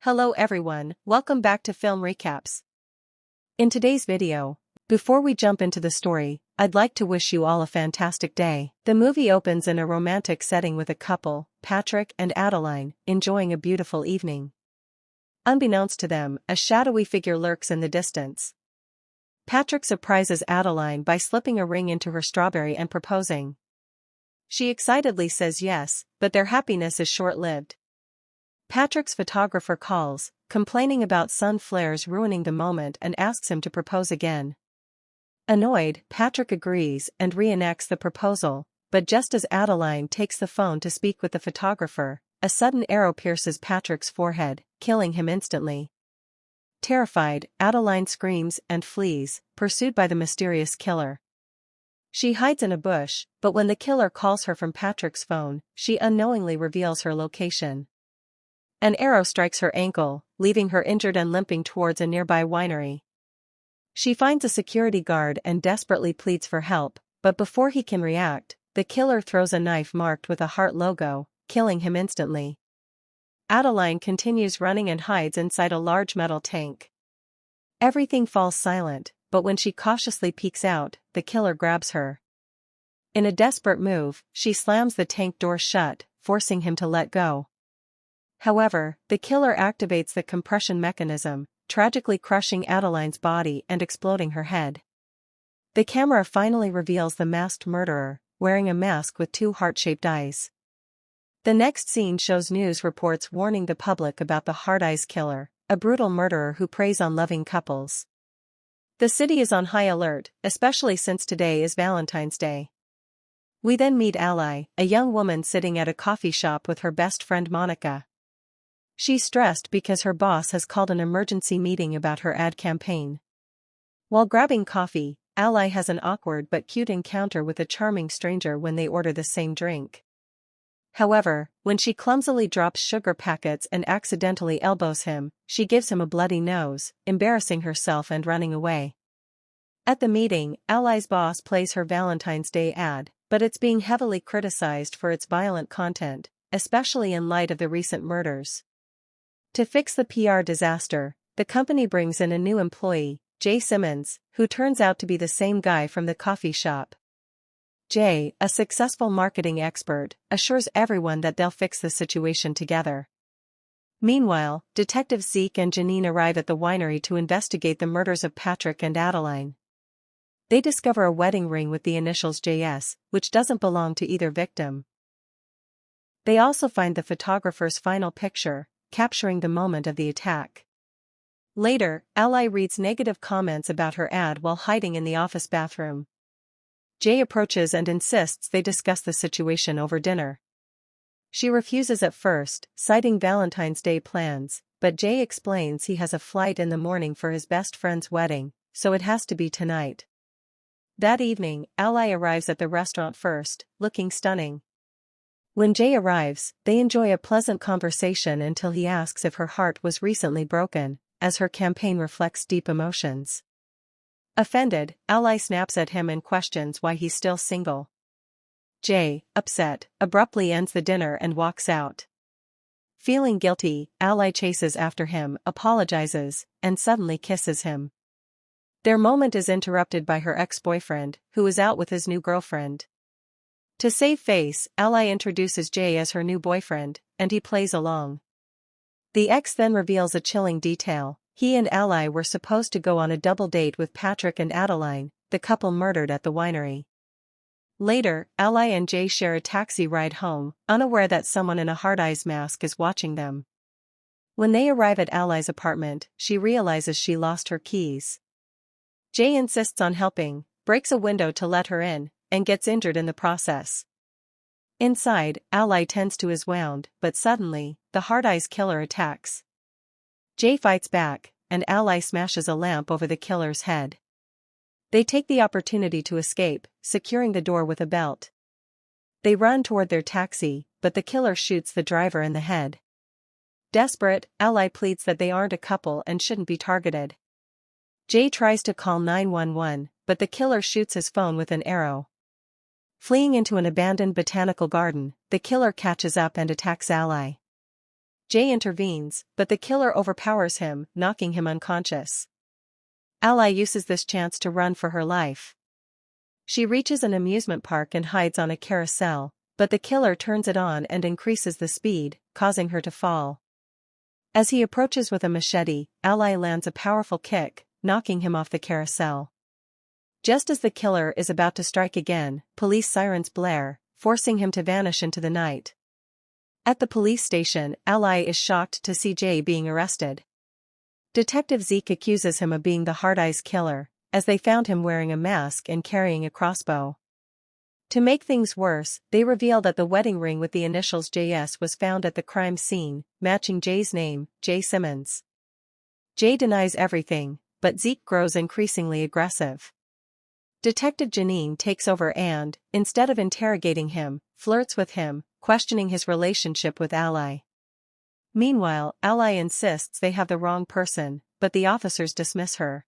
Hello everyone, welcome back to Film Recaps. In today's video, before we jump into the story, I'd like to wish you all a fantastic day. The movie opens in a romantic setting with a couple, Patrick and Adeline, enjoying a beautiful evening. Unbeknownst to them, a shadowy figure lurks in the distance. Patrick surprises Adeline by slipping a ring into her strawberry and proposing. She excitedly says yes, but their happiness is short-lived. Patrick's photographer calls, complaining about sun flares ruining the moment and asks him to propose again. Annoyed, Patrick agrees and reenacts the proposal, but just as Adeline takes the phone to speak with the photographer, a sudden arrow pierces Patrick's forehead, killing him instantly. Terrified, Adeline screams and flees, pursued by the mysterious killer. She hides in a bush, but when the killer calls her from Patrick's phone, she unknowingly reveals her location. An arrow strikes her ankle, leaving her injured and limping towards a nearby winery. She finds a security guard and desperately pleads for help, but before he can react, the killer throws a knife marked with a heart logo, killing him instantly. Adeline continues running and hides inside a large metal tank. Everything falls silent, but when she cautiously peeks out, the killer grabs her. In a desperate move, she slams the tank door shut, forcing him to let go. However, the killer activates the compression mechanism, tragically crushing Adeline's body and exploding her head. The camera finally reveals the masked murderer, wearing a mask with two heart-shaped eyes. The next scene shows news reports warning the public about the Hard Eyes Killer, a brutal murderer who preys on loving couples. The city is on high alert, especially since today is Valentine's Day. We then meet Ally, a young woman sitting at a coffee shop with her best friend Monica. She's stressed because her boss has called an emergency meeting about her ad campaign. While grabbing coffee, Ally has an awkward but cute encounter with a charming stranger when they order the same drink. However, when she clumsily drops sugar packets and accidentally elbows him, she gives him a bloody nose, embarrassing herself and running away. At the meeting, Ally's boss plays her Valentine's Day ad, but it's being heavily criticized for its violent content, especially in light of the recent murders. To fix the PR disaster, the company brings in a new employee, Jay Simmons, who turns out to be the same guy from the coffee shop. Jay, a successful marketing expert, assures everyone that they'll fix the situation together. Meanwhile, detectives Zeke and Janine arrive at the winery to investigate the murders of Patrick and Adeline. They discover a wedding ring with the initials JS, which doesn't belong to either victim. They also find the photographer's final picture, capturing the moment of the attack. Later, Ally reads negative comments about her ad while hiding in the office bathroom. Jay approaches and insists they discuss the situation over dinner. She refuses at first, citing Valentine's Day plans, but Jay explains he has a flight in the morning for his best friend's wedding, so it has to be tonight. That evening, Ally arrives at the restaurant first, looking stunning. When Jay arrives, they enjoy a pleasant conversation until he asks if her heart was recently broken, as her campaign reflects deep emotions. Offended, Ally snaps at him and questions why he's still single. Jay, upset, abruptly ends the dinner and walks out. Feeling guilty, Ally chases after him, apologizes, and suddenly kisses him. Their moment is interrupted by her ex-boyfriend, who is out with his new girlfriend. To save face, Ally introduces Jay as her new boyfriend, and he plays along. The ex then reveals a chilling detail: he and Ally were supposed to go on a double date with Patrick and Adeline, the couple murdered at the winery. Later, Ally and Jay share a taxi ride home, unaware that someone in a Hard Eyes mask is watching them. When they arrive at Ally's apartment, she realizes she lost her keys. Jay insists on helping, breaks a window to let her in, and gets injured in the process. Inside, Ally tends to his wound, but suddenly, the Hard Eyes Killer attacks. Jay fights back, and Ally smashes a lamp over the killer's head. They take the opportunity to escape, securing the door with a belt. They run toward their taxi, but the killer shoots the driver in the head. Desperate, Ally pleads that they aren't a couple and shouldn't be targeted. Jay tries to call 911, but the killer shoots his phone with an arrow. Fleeing into an abandoned botanical garden, the killer catches up and attacks Ally. Jay intervenes, but the killer overpowers him, knocking him unconscious. Ally uses this chance to run for her life. She reaches an amusement park and hides on a carousel, but the killer turns it on and increases the speed, causing her to fall. As he approaches with a machete, Ally lands a powerful kick, knocking him off the carousel. Just as the killer is about to strike again, police sirens blare, forcing him to vanish into the night. At the police station, Ally is shocked to see Jay being arrested. Detective Zeke accuses him of being the Hard Eyes killer, as they found him wearing a mask and carrying a crossbow. To make things worse, they reveal that the wedding ring with the initials JS was found at the crime scene, matching Jay's name, Jay Simmons. Jay denies everything, but Zeke grows increasingly aggressive. Detective Janine takes over and, instead of interrogating him, flirts with him, questioning his relationship with Ally. Meanwhile, Ally insists they have the wrong person, but the officers dismiss her.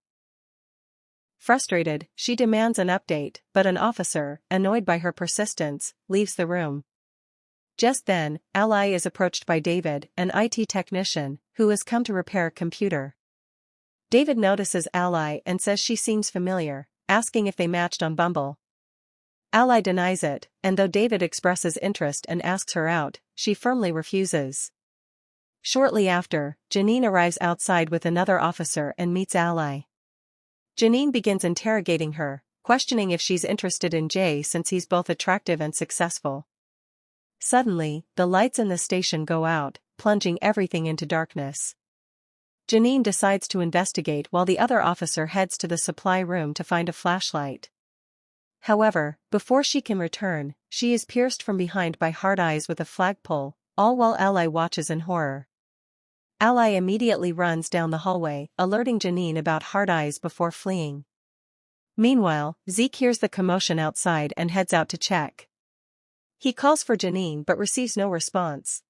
Frustrated, she demands an update, but an officer, annoyed by her persistence, leaves the room. Just then, Ally is approached by David, an IT technician, who has come to repair a computer. David notices Ally and says she seems familiar, asking if they matched on Bumble. Ally denies it, and though David expresses interest and asks her out, she firmly refuses. Shortly after, Janine arrives outside with another officer and meets Ally. Janine begins interrogating her, questioning if she's interested in Jay since he's both attractive and successful. Suddenly, the lights in the station go out, plunging everything into darkness. Janine decides to investigate while the other officer heads to the supply room to find a flashlight. However, before she can return, she is pierced from behind by Hard Eyes with a flagpole, all while Ally watches in horror. Ally immediately runs down the hallway, alerting Janine about Hard Eyes before fleeing. Meanwhile, Zeke hears the commotion outside and heads out to check. He calls for Janine but receives no response.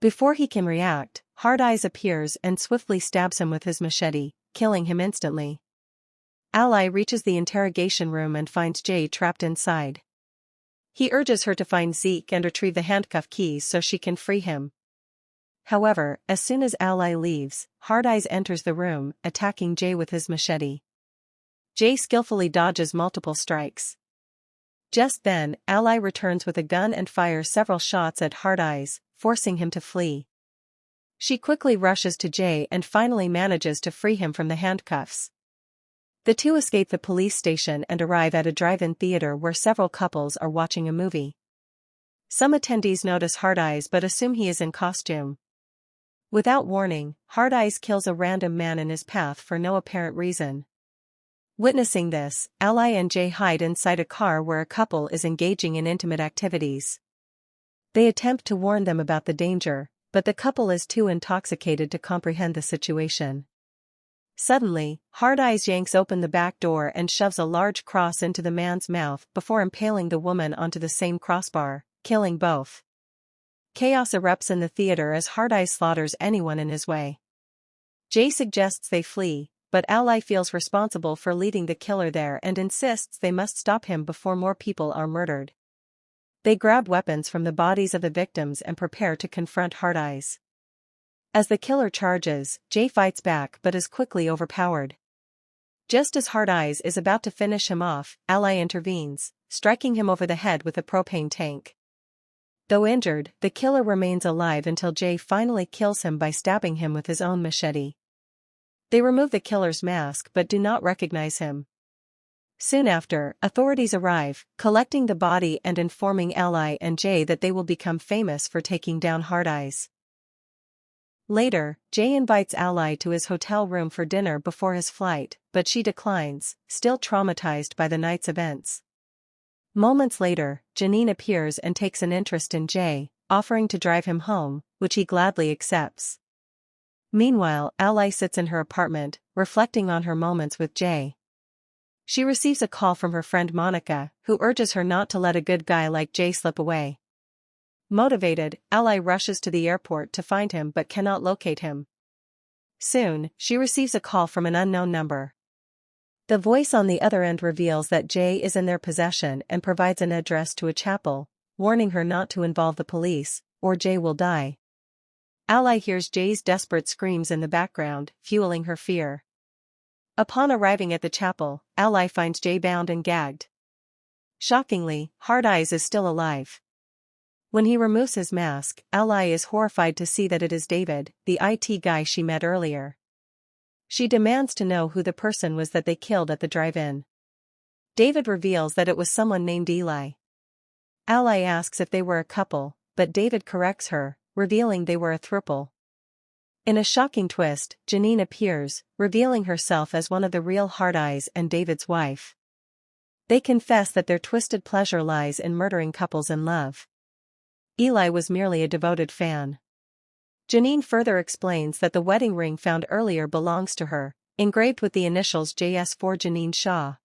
Before he can react, Hard Eyes appears and swiftly stabs him with his machete, killing him instantly. Ally reaches the interrogation room and finds Jay trapped inside. He urges her to find Zeke and retrieve the handcuff keys so she can free him. However, as soon as Ally leaves, Hard Eyes enters the room, attacking Jay with his machete. Jay skillfully dodges multiple strikes. Just then, Ally returns with a gun and fires several shots at Hard Eyes, forcing him to flee. She quickly rushes to Jay and finally manages to free him from the handcuffs. The two escape the police station and arrive at a drive-in theater where several couples are watching a movie. Some attendees notice Hard Eyes but assume he is in costume. Without warning, Hard Eyes kills a random man in his path for no apparent reason. Witnessing this, Ally and Jay hide inside a car where a couple is engaging in intimate activities. They attempt to warn them about the danger, but the couple is too intoxicated to comprehend the situation. Suddenly, Hard Eyes yanks open the back door and shoves a large cross into the man's mouth before impaling the woman onto the same crossbar, killing both. Chaos erupts in the theater as Hard Eyes slaughters anyone in his way. Jay suggests they flee, but Ally feels responsible for leading the killer there and insists they must stop him before more people are murdered. They grab weapons from the bodies of the victims and prepare to confront Hard Eyes. As the killer charges, Jay fights back but is quickly overpowered. Just as Hard Eyes is about to finish him off, Ally intervenes, striking him over the head with a propane tank. Though injured, the killer remains alive until Jay finally kills him by stabbing him with his own machete. They remove the killer's mask but do not recognize him. Soon after, authorities arrive, collecting the body and informing Ally and Jay that they will become famous for taking down Hard Eyes. Later, Jay invites Ally to his hotel room for dinner before his flight, but she declines, still traumatized by the night's events. Moments later, Janine appears and takes an interest in Jay, offering to drive him home, which he gladly accepts. Meanwhile, Ally sits in her apartment, reflecting on her moments with Jay. She receives a call from her friend Monica, who urges her not to let a good guy like Jay slip away. Motivated, Ally rushes to the airport to find him but cannot locate him. Soon, she receives a call from an unknown number. The voice on the other end reveals that Jay is in their possession and provides an address to a chapel, warning her not to involve the police, or Jay will die. Ally hears Jay's desperate screams in the background, fueling her fear. Upon arriving at the chapel, Ally finds Jay bound and gagged. Shockingly, Hard Eyes is still alive. When he removes his mask, Ally is horrified to see that it is David, the IT guy she met earlier. She demands to know who the person was that they killed at the drive-in. David reveals that it was someone named Eli. Ally asks if they were a couple, but David corrects her, revealing they were a throuple. In a shocking twist, Janine appears, revealing herself as one of the real Hard Eyes and David's wife. They confess that their twisted pleasure lies in murdering couples in love. Eli was merely a devoted fan. Janine further explains that the wedding ring found earlier belongs to her, engraved with the initials JS for Janine Shaw.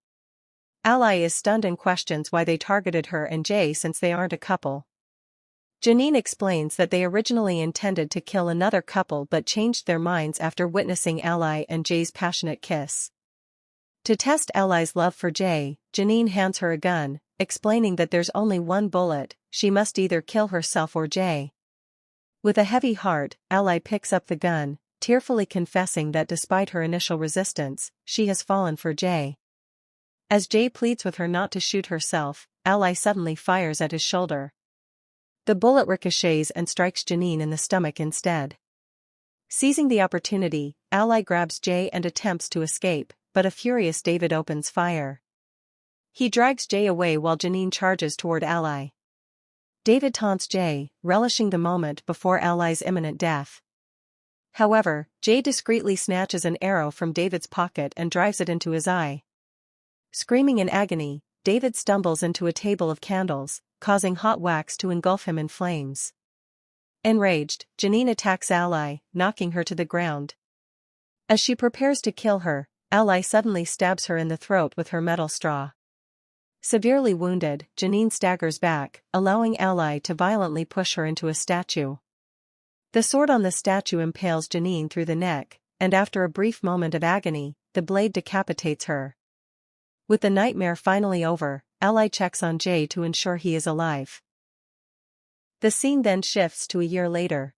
Ally is stunned and questions why they targeted her and Jay since they aren't a couple. Janine explains that they originally intended to kill another couple but changed their minds after witnessing Ally and Jay's passionate kiss. To test Ally's love for Jay, Janine hands her a gun, explaining that there's only one bullet, she must either kill herself or Jay. With a heavy heart, Ally picks up the gun, tearfully confessing that despite her initial resistance, she has fallen for Jay. As Jay pleads with her not to shoot herself, Ally suddenly fires at his shoulder. The bullet ricochets and strikes Janine in the stomach instead. Seizing the opportunity, Ally grabs Jay and attempts to escape, but a furious David opens fire. He drags Jay away while Janine charges toward Ally. David taunts Jay, relishing the moment before Ally's imminent death. However, Jay discreetly snatches an arrow from David's pocket and drives it into his eye. Screaming in agony, David stumbles into a table of candles, causing hot wax to engulf him in flames. Enraged, Janine attacks Ally, knocking her to the ground. As she prepares to kill her, Ally suddenly stabs her in the throat with her metal straw. Severely wounded, Janine staggers back, allowing Ally to violently push her into a statue. The sword on the statue impales Janine through the neck, and after a brief moment of agony, the blade decapitates her. With the nightmare finally over, Ally checks on Jay to ensure he is alive. The scene then shifts to a year later.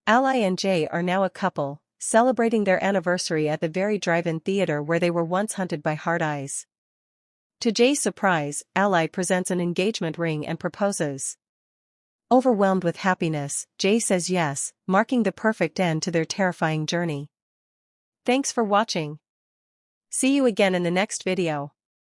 Ally and Jay are now a couple, celebrating their anniversary at the very drive-in theater where they were once hunted by Hard Eyes. To Jay's surprise, Ally presents an engagement ring and proposes. Overwhelmed with happiness, Jay says yes, marking the perfect end to their terrifying journey. Thanks for watching. See you again in the next video.